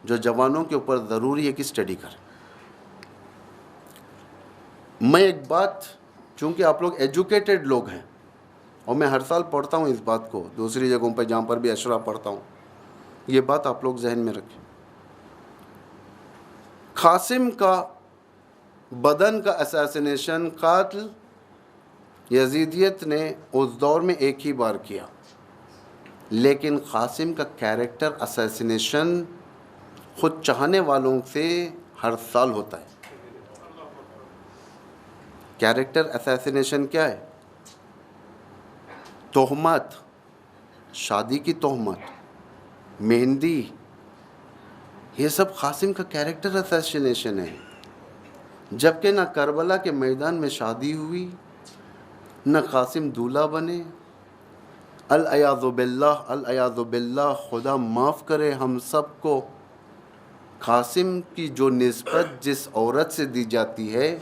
جو جوانوں کے اوپر ضروری ہے کہ اسٹڈی کریں. میں ایک بات، چونکہ آپ لوگ ایجوکیٹڈ لوگ ہیں اور میں ہر سال پڑھتا ہوں اس بات کو دوسری جگہوں پہ جہاں پر بھی اشرا پڑھتا ہوں، یہ بات آپ لوگ ذہن میں رکھیں. قاسم کا بدن کا اساسینیشن قاتل یزیدیت نے اس دور میں ایک ہی بار کیا، لیکن قاسم کا کیریکٹر اساسینیشن خود چاہنے والوں سے ہر سال ہوتا ہے. کیریکٹر اساسینیشن کیا ہے؟ تہمت، شادی کی تہمت، مہندی، یہ سب قاسم کا کیریکٹر اساسینیشن ہے. جبکہ نہ کربلا کے میدان میں شادی ہوئی، نہ قاسم دولہا بنے. العیاذ باللہ، العیاذ باللہ، خدا معاف کرے ہم سب کو. قاسم کی جو نسبت جس عورت سے دی جاتی ہے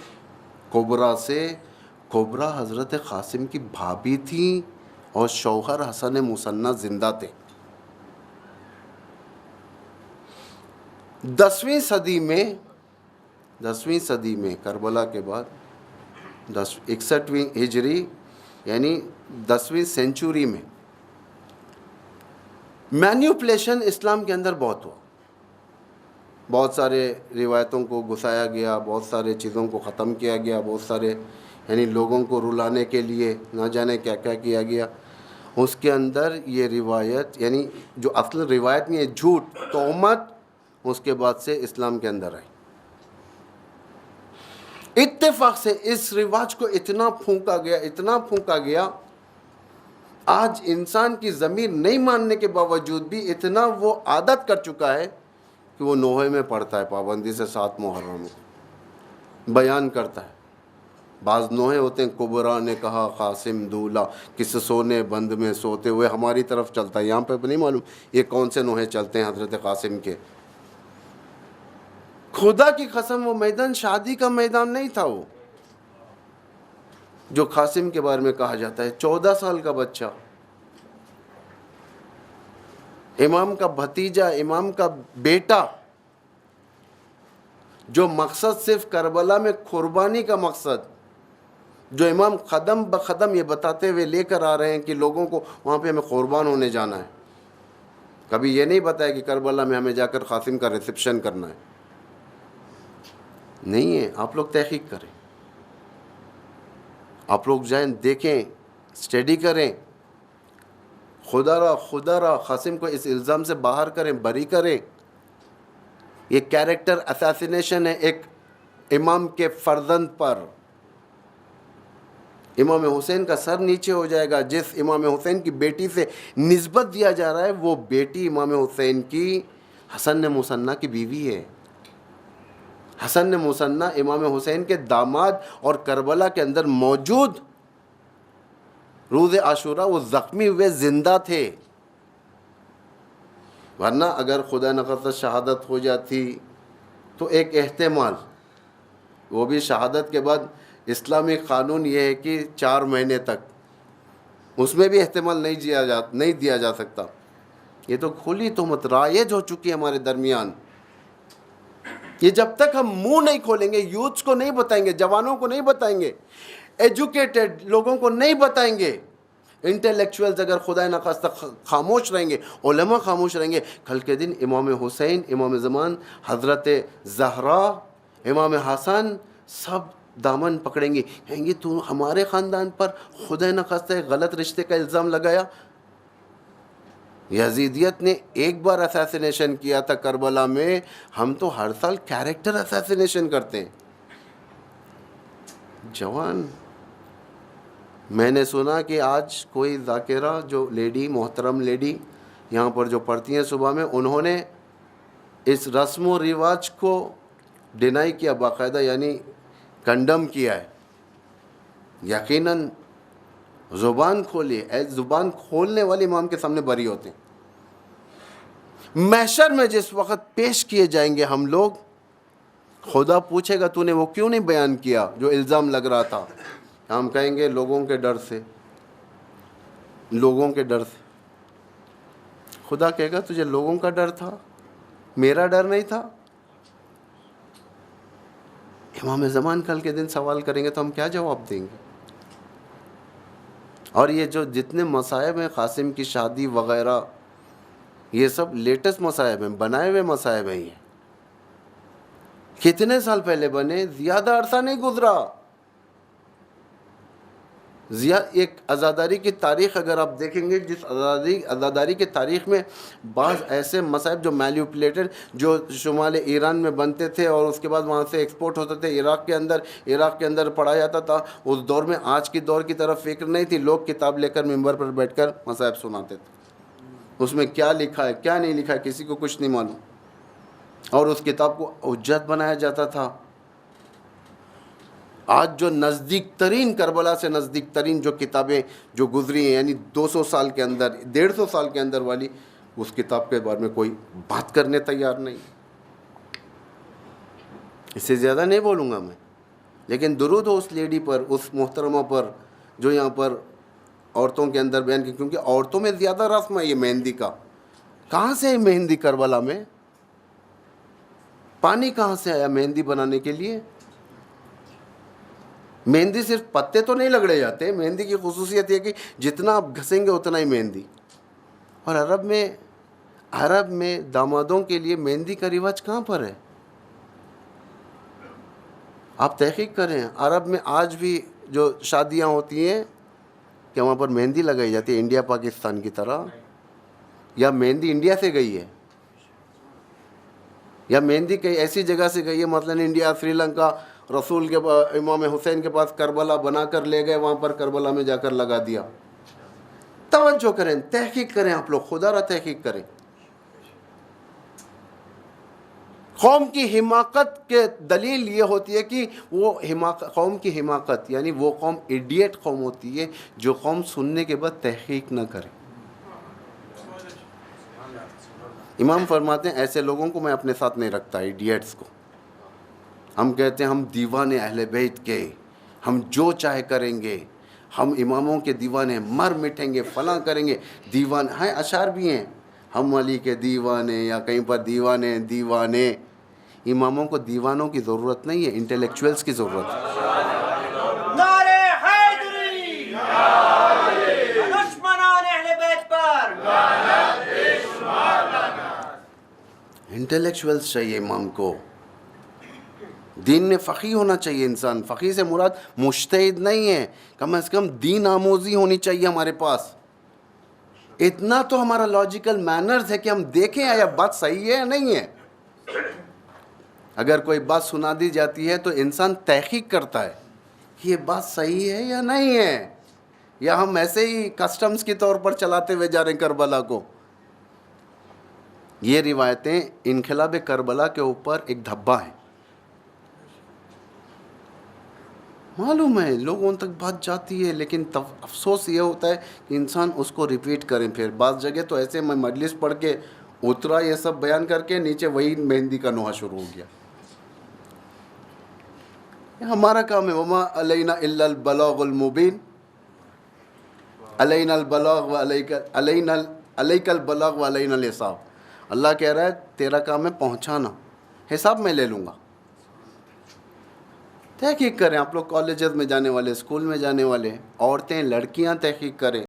کبرا سے، کبرا حضرت قاسم کی بھابھی تھیں اور شوہر حسن مثنیٰ زندہ تھے. 10ویں صدی میں کربلا کے بعد 61ویں ہجری یعنی 10ویں سینچوری میں مینیپولیشن اسلام کے اندر بہت ہوا. بہت سارے روایتوں کو گھسایا گیا، بہت سارے چیزوں کو ختم کیا گیا، بہت سارے یعنی لوگوں کو رلانے کے لیے نہ جانے کیا کیا کیا گیا. اس کے اندر یہ روایت یعنی جو اصل روایت نہیں ہے، جھوٹ، تہمت، اس کے بعد سے اسلام کے اندر آئی. اتفاق سے اس رواج کو اتنا پھونکا گیا، آج انسان کی ضمیر نہیں ماننے کے باوجود بھی اتنا وہ عادت کر چکا ہے کہ وہ نوحے میں پڑھتا ہے پابندی سے 7 محرم کو بیان کرتا ہے. بعض نوحے ہوتے ہیں، کبرا نے کہا قاسم دولہا کس سونے بند میں سوتے ہوئے، ہماری طرف چلتا ہے. یہاں پہ نہیں معلوم یہ کون سے نوحے چلتے ہیں حضرت قاسم کے. خدا کی قسم وہ میدان شادی کا میدان نہیں تھا. وہ جو قاسم کے بارے میں کہا جاتا ہے 14 سال کا بچہ، امام کا بھتیجا، امام کا بیٹا، جو مقصد صرف کربلا میں قربانی کا مقصد، جو امام قدم بقدم یہ بتاتے ہوئے لے کر آ رہے ہیں کہ لوگوں کو وہاں پہ ہمیں قربان ہونے جانا ہے. کبھی یہ نہیں بتایا کہ کربلا میں ہمیں جا کر قاسم کا ریسپشن کرنا ہے. نہیں ہے. آپ لوگ تحقیق کریں، آپ لوگ جائیں، دیکھیں، اسٹڈی کریں. خدا را قاسم کو اس الزام سے باہر کریں، بری کریں. یہ کیریکٹر اساسینیشن ہے ایک امام کے فرزند پر. امام حسین کا سر نیچے ہو جائے گا. جس امام حسین کی بیٹی سے نسبت دیا جا رہا ہے وہ بیٹی امام حسین کی حسن مثنیٰ کی بیوی ہے. حسن مثنیٰ امام حسین کے داماد اور کربلا کے اندر موجود روز عاشورہ وہ زخمی ہوئے زندہ تھے. ورنہ اگر خدا نخواستہ شہادت ہو جاتی تو ایک احتمال، وہ بھی شہادت کے بعد اسلامی قانون یہ ہے کہ 4 مہینے تک، اس میں بھی احتمال نہیں دیا جا سکتا. یہ تو کھلی تہمت رائج ہو چکی ہے ہمارے درمیان. یہ جب تک ہم منہ نہیں کھولیں گے، یوتھس کو نہیں بتائیں گے، جوانوں کو نہیں بتائیں گے، ایجوکیٹڈ لوگوں کو نہیں بتائیں گے، انٹلیکچوئلز اگر خدا نخواستہ خاموش رہیں گے، علماء خاموش رہیں گے، کل کے دن امام حسین، امام زمان، حضرت زہرا، امام حسن سب دامن پکڑیں گے، کہیں گے تو ہمارے خاندان پر خدا نخواستہ غلط رشتے کا الزام لگایا. یزیدیت نے ایک بار اساسینیشن کیا تھا کربلا میں، ہم تو ہر سال کیریکٹر اساسینیشن کرتے ہیں. جوان، میں نے سنا کہ آج کوئی ذاکرہ جو لیڈی، محترم لیڈی یہاں پر جو پڑھتی ہیں صبح میں، انہوں نے اس رسم و رواج کو ڈینائی کیا باقاعدہ، یعنی کنڈم کیا ہے. یقیناً زبان کھولی، زبان کھولنے والے امام کے سامنے بری ہوتے ہیں. محشر میں جس وقت پیش کیے جائیں گے ہم لوگ، خدا پوچھے گا تو نے وہ کیوں نہیں بیان کیا جو الزام لگ رہا تھا. ہم کہیں گے لوگوں کے ڈر سے، لوگوں کے ڈر سے. خدا کہے گا تجھے لوگوں کا ڈر تھا، میرا ڈر نہیں تھا؟ امام زمان کل کے دن سوال کریں گے تو ہم کیا جواب دیں گے؟ اور یہ جو جتنے مصائب ہیں، قاسم کی شادی وغیرہ، یہ سب لیٹسٹ مصائب ہیں، بنائے ہوئے مصائب ہیں. یہ کتنے سال پہلے بنے؟ زیادہ عرصہ نہیں گزرا. ایک عزاداری کی تاریخ اگر آپ دیکھیں گے، جس عزاداری کی تاریخ میں بعض ایسے مصائب جو مینیپولیٹڈ، جو شمال ایران میں بنتے تھے اور اس کے بعد وہاں سے ایکسپورٹ ہوتے تھے عراق کے اندر پڑھا جاتا تھا. اس دور میں آج کی دور کی طرف فکر نہیں تھی. لوگ کتاب لے کر ممبر پر بیٹھ کر مصائب سناتے تھے. اس میں کیا لکھا ہے کیا نہیں لکھا ہے کسی کو کچھ نہیں معلوم، اور اس کتاب کو حجت بنایا جاتا تھا. آج جو نزدیک ترین، کربلا سے نزدیک ترین جو کتابیں جو گزری ہیں، یعنی 200 سال کے اندر، 150 سال کے اندر والی، اس کتاب کے بارے میں کوئی بات کرنے تیار نہیں. اس سے زیادہ نہیں بولوں گا میں، لیکن درود ہو اس لیڈی پر، اس محترمہ پر جو یہاں پر عورتوں کے اندر بیان کی، کیونکہ عورتوں میں زیادہ رسم ہے یہ مہندی کا. کہاں سے ہے مہندی؟ کربلا میں پانی کہاں سے آیا مہندی بنانے کے لیے؟ مہندی صرف پتے تو نہیں لگڑے جاتے. مہندی کی خصوصیت یہ کہ جتنا آپ گھسیں گے اتنا ہی مہندی. اور عرب میں دامادوں کے لیے مہندی کا رواج کہاں پر ہے؟ آپ تحقیق کریں. عرب میں آج بھی جو شادیاں ہوتی ہیں کہ وہاں پر مہندی لگائی جاتی ہے انڈیا پاکستان کی طرح، یا مہندی انڈیا سے گئی ہے، یا مہندی کئی ایسی جگہ سے گئی ہے، مثلا انڈیا، سری لنکا، رسول کے امام حسین کے پاس کربلا بنا کر لے گئے، وہاں پر کربلا میں جا کر لگا دیا. توجہ کریں، تحقیق کریں، آپ لوگ خدا را تحقیق کریں. قوم کی حماقت کے دلیل یہ ہوتی ہے کہ وہ قوم کی حماقت، یعنی وہ قوم ایڈیٹ قوم ہوتی ہے جو قوم سننے کے بعد تحقیق نہ کرے. امام فرماتے ہیں ایسے لوگوں کو میں اپنے ساتھ نہیں رکھتا، ایڈیٹس کو. ہم کہتے ہیں ہم دیوانے اہل بیت کے، ہم جو چاہے کریں گے، ہم اماموں کے دیوانے، مر مٹیں گے، فلاں کریں گے. دیوان ہیں، اشعار بھی ہیں، ہم علی کے دیوانے، یا کہیں پر دیوانے. اماموں کو دیوانوں کی ضرورت نہیں ہے، انٹلیکچوئلس کی ضرورت ہے. نعرے حیدری، دشمنان اہل بیت پر انٹلیکچوئلس چاہیے امام کو. دین میں فقیہ ہونا چاہیے انسان. فقیہ سے مراد مجتہد نہیں ہے، کم از کم دین آموزی ہونی چاہیے ہمارے پاس. اتنا تو ہمارا لاجیکل مینرز ہے کہ ہم دیکھیں آیا بات صحیح ہے یا نہیں ہے. اگر کوئی بات سنا دی جاتی ہے تو انسان تحقیق کرتا ہے کہ یہ بات صحیح ہے یا نہیں ہے، یا ہم ایسے ہی کسٹمز کے طور پر چلاتے ہوئے جا رہے ہیں کربلا کو. یہ روایتیں انقلاب کربلا کے اوپر ایک دھبا ہے. معلوم ہے لوگوں تک بات جاتی ہے، لیکن افسوس یہ ہوتا ہے کہ انسان اس کو ریپیٹ کریں. پھر بعض جگہ تو ایسے میں مجلس پڑھ کے اترا یہ سب بیان کر کے، نیچے وہی مہندی کا نوحہ شروع ہو گیا. ہمارا کام ہے وما علینا الا البلاغ المبین، علینا البلاغ علیک البلاغ وعلینا الحساب. اللہ کہہ رہا ہے تیرا کام ہے پہنچانا، حساب میں لے لوں گا. تحقیق کریں آپ لوگ، کالجز میں جانے والے، اسکول میں جانے والے، عورتیں لڑکیاں تحقیق کریں.